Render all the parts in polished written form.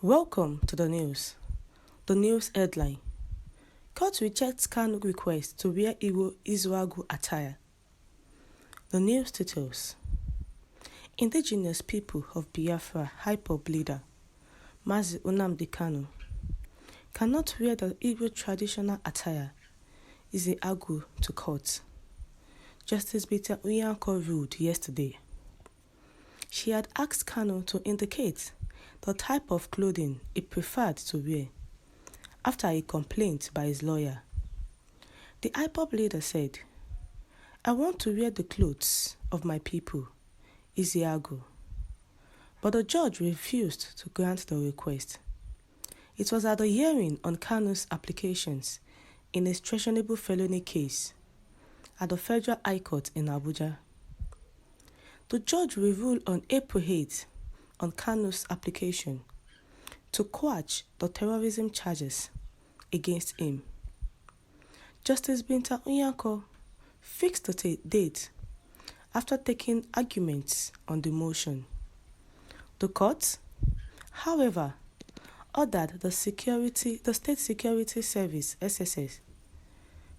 Welcome to the news. The news headline. Court rejects Kanu'S request to wear Igbo Izuagu attire. The news details. Indigenous people of Biafra hip-hop leader Mazi Nnamdi Kanu cannot wear the Igbo traditional attire Izuagu to court. Justice Bita Unyanko ruled yesterday. She had asked Kanu to indicate the type of clothing he preferred to wear after a complaint by his lawyer. The hip-hop leader said, "I want to wear the clothes of my people, Izuagu." But the judge refused to grant the request. It was at the hearing on Kanu'S applications in a treasonable felony case at the Federal High Court in Abuja. The judge will rule on April 8 on Kanu'S application to quash the terrorism charges against him. Justice Binta Unyanko fixed the date after taking arguments on the motion. The court, however, ordered the State Security Service (SSS)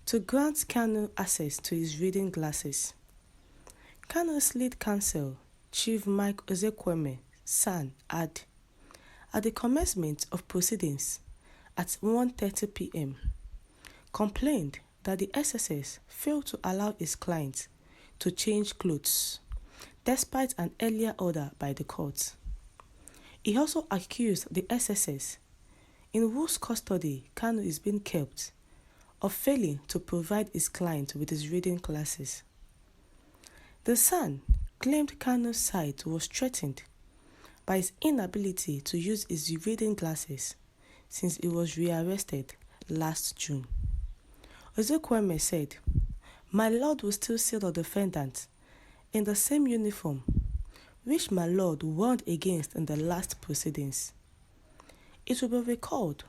to grant Kanu access to his reading glasses. Kanu's lead counsel, Chief Mike Ozekweme San, at the commencement of proceedings at 1:30 p.m., complained that the SSS failed to allow his client to change clothes, despite an earlier order by the court. He also accused the SSS, in whose custody Kanu is being kept, of failing to provide his client with his reading glasses. The Sun claimed Kanu's side was threatened by his inability to use his reading glasses since he was rearrested last June. Ozekweme said, "My lord will still see the defendant in the same uniform which my lord warned against in the last proceedings." It will be recalled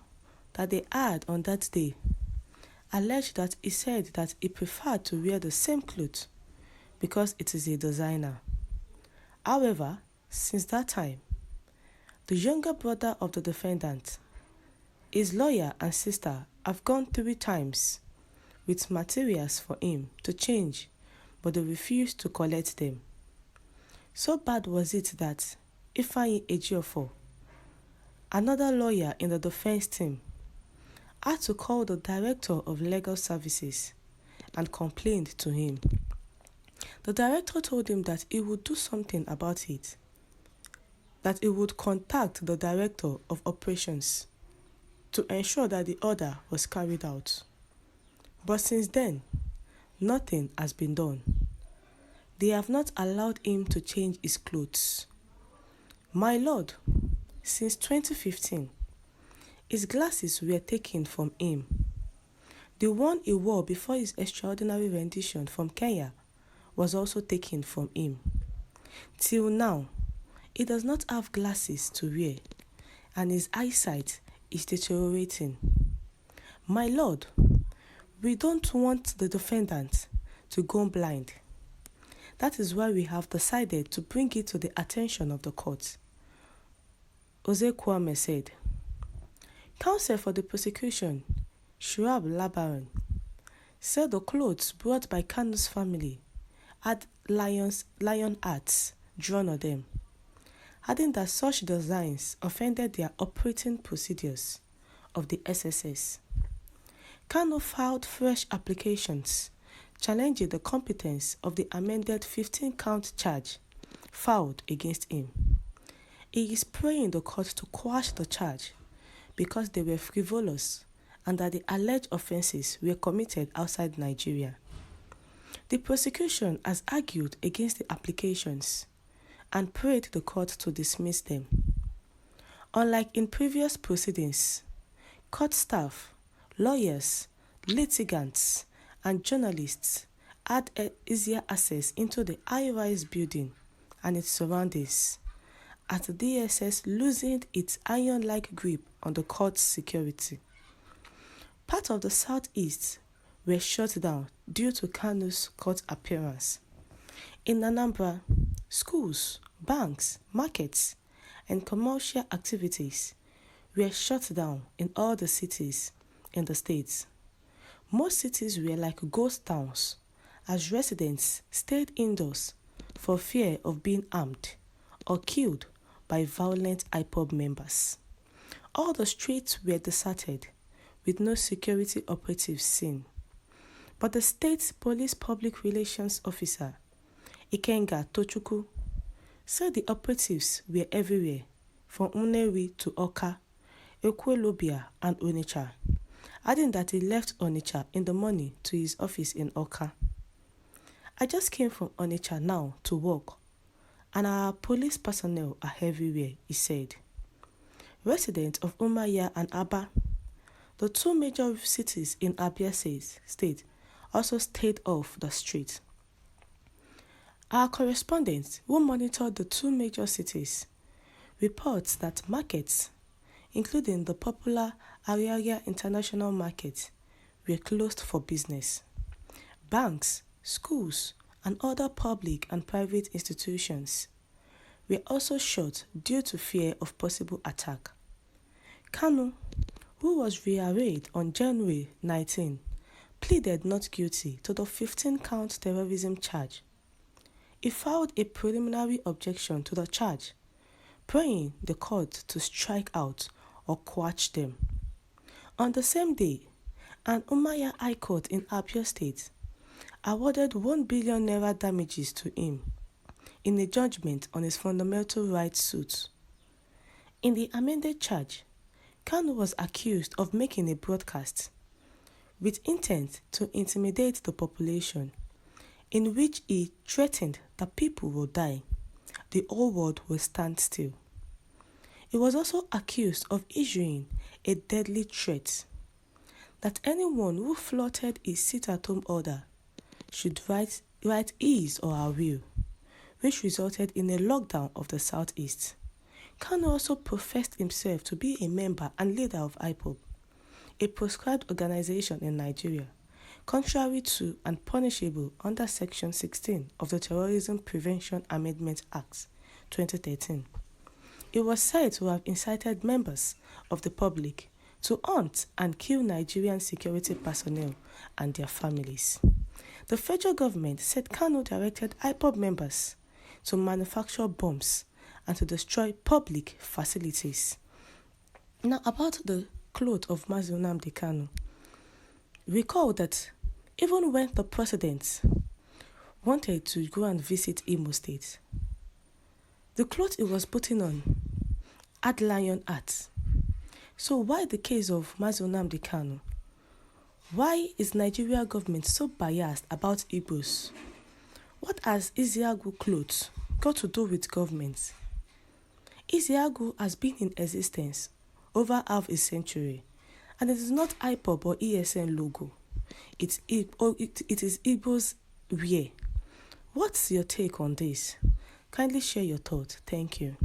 that they had on that day alleged that he said that he preferred to wear the same clothes because it is a designer. However, since that time, the younger brother of the defendant, his lawyer and sister have gone 3 times with materials for him to change, but they refused to collect them. So bad was it that Ifeanyi Ejiofor, another lawyer in the defense team, had to call the Director of Legal Services and complained to him. The director told him that he would do something about it, that he would contact the Director of Operations to ensure that the order was carried out. But since then, nothing has been done. They have not allowed him to change his clothes. My lord, since 2015, his glasses were taken from him. The one he wore before his extraordinary rendition from Kenya was also taken from him. Till now, he does not have glasses to wear, and his eyesight is deteriorating. My lord, we don't want the defendant to go blind. That is why we have decided to bring it to the attention of the court," Ozekweme said. Counsel for the prosecution, Shuab Labaran, said the clothes brought by Kanu's family had lion hearts drawn on them, adding that such designs offended their operating procedures of the SSS. Kanu filed fresh applications challenging the competence of the amended 15-count charge filed against him. He is praying the court to quash the charge because they were frivolous and that the alleged offences were committed outside Nigeria. The prosecution has argued against the applications and prayed the court to dismiss them. Unlike in previous proceedings, court staff, lawyers, litigants, and journalists had easier access into the high-rise building and its surroundings, as the DSS loosened its iron-like grip on the court's security. Part of the southeast were shut down due to Kanu's court appearance. In Anambra, schools, banks, markets, and commercial activities were shut down in all the cities in the states. Most cities were like ghost towns, as residents stayed indoors for fear of being armed or killed by violent IPOB members. All the streets were deserted, with no security operatives seen. But the state police public relations officer, Ikenga Tochukwu, said the operatives were everywhere, from Nnewi to Awka, Ekwulobia and Onitsha, adding that he left Onitsha in the morning to his office in Awka. I just came from Onitsha now to work, and our police personnel are everywhere, he said. Residents of Umuahia and Aba, the two major cities in Abia State, also stayed off the street. Our correspondent, who monitored the two major cities, reports that markets, including the popular Ariaria International Market, were closed for business. Banks, schools, and other public and private institutions were also shut due to fear of possible attack. Kanu, who was rearrayed on January 19, pleaded not guilty to the 15-count terrorism charge. He filed a preliminary objection to the charge, praying the court to strike out or quash them. On the same day, an Umuahia High Court in Abia State awarded 1 billion naira damages to him in a judgment on his fundamental rights suit. In the amended charge, Kanu was accused of making a broadcast with intent to intimidate the population, in which he threatened that people will die, the whole world will stand still. He was also accused of issuing a deadly threat that anyone who flouted his sit-at-home order should write his or her will, which resulted in a lockdown of the Southeast. Kanu also professed himself to be a member and leader of IPOB, a proscribed organization in Nigeria, contrary to and punishable under Section 16 of the Terrorism Prevention Amendment Act 2013. It was said to have incited members of the public to hunt and kill Nigerian security personnel and their families. The federal government said Kanu directed IPOB members to manufacture bombs and to destroy public facilities. Now, about the clothes of Mazi Nnamdi Kanu. Recall that even when the president wanted to go and visit Imo State, the clothes he was putting on had lion hearts. So why the case of Mazi Nnamdi Kanu? Why is Nigeria government so biased about Igbos? What has Isiagu clothes got to do with government? Isiagu has been in existence over half a century, and it is not IPOB or ESN logo. It is Igbo's wear. What's your take on this? Kindly share your thoughts. Thank you.